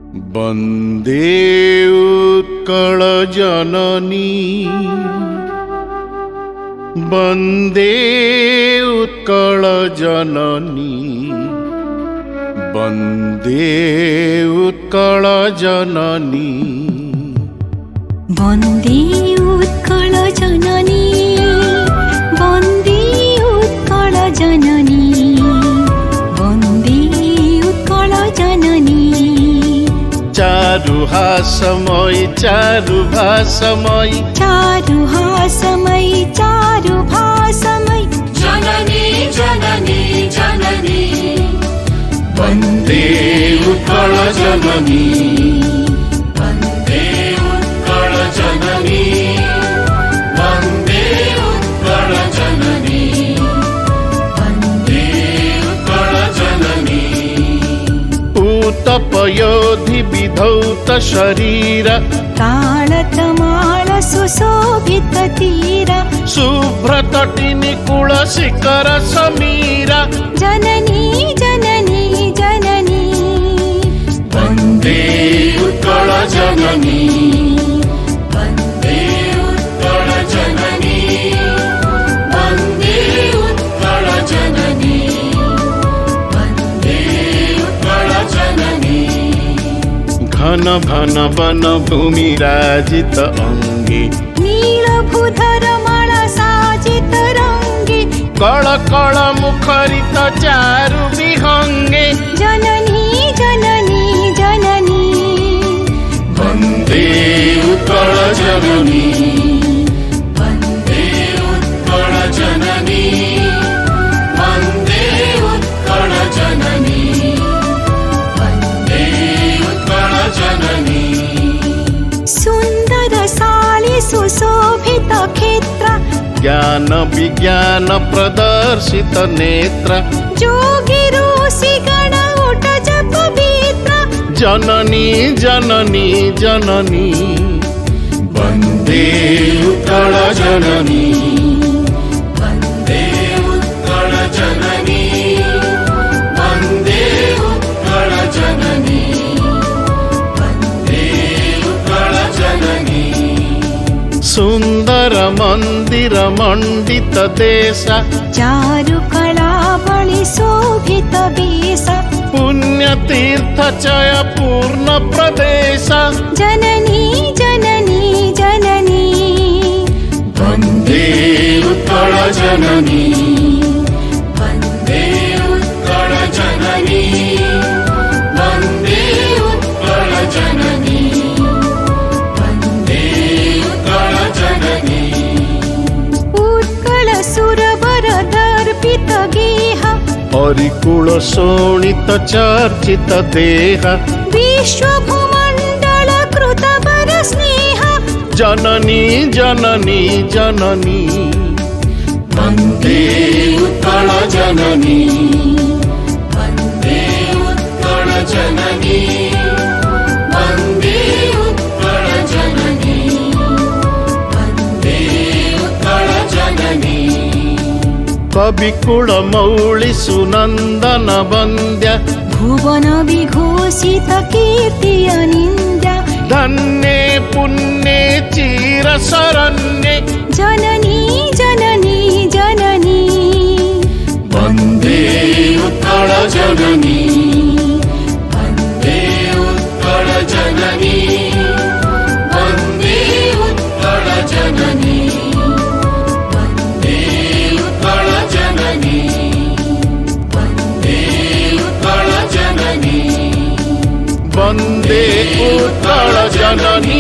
वन्दे उत्कल जननी वन्दे उत्कल जननी वन्दे उत्कल जननी वन्दे उत्कल जननी वन्दे उत्कल जननी वन्दे उत्कल जननी चारुहासमयी चारुभासमयी चारुहासमयी चारुभासमयी जननी जननी जननी वन्दे उत्कल जननी वन्दे उत्कल जननी वन्दे उत्कल जननी वन्दे उत्कल जननी पूतपयोधि विधौत शरीर ताळतमाळ सुशोभित तीर शुभ्रतटिनि कुलशिखर समीरा जननी जननी जननी वन्दे उत्कल जननी वन्दे उत्कल जननी वन्दे उत्कल जननी वन्दे उत्कल जननी घन घन वन भूमि राजित अंगे नीलभूधर माला साजित रंगे कळ कळ मुखरित चारु विहंगे जननी जननी जननी वन्दे उत्कल जननी वन्दे उत्कल जननी वन्दे उत्कल जननी वन्दे उत्कल जननी सुन्दर साली सुशोभित क्षेत्र ज्ञान विज्ञान प्रदर्शित नेत्र जोगी ऋषि गण उठ जप पवित्र जननी जननी जननी वन्दे उत्कल जननी वन्दे उत्कल जननी वन्दे उत्कल जननी वन्दे उत्कल जननी सुन्दर मन्दिर मण्डित देश चारु कला बलि शोभित वेश पुण्यतीर्थ चय पूर्ण प्रदेश जननी जननी जननी वन्दे उत्कल जननी वन्दे उत्कल जननी वन्दे उत्कल जननी वन्दे उत्कल जननी उत्कल सुरवर दर्पित गेह हरिकुल शोणित चर्चित देह विश्वभूमण्डल कृत वर स्नेह जननी जननी जननी वन्दे उत्कल जननी वन्दे उत्कल जननी वन्दे उत्कल जननी वन्दे उत्कल जननी कविकुल मौळि सुनन्दन वन्द्य भुवन विघोषित कीर्ति अनिन्द्य धन्ये पुण्ये चिरशरण्ये जननी जननी जननी वन्दे उत्कल जननी वन्दे उत्कल जननी वन्दे उत्कल जननी वन्दे उत्कल जननी वन्दे उत्कल जननी वन्दे उत्कल जननी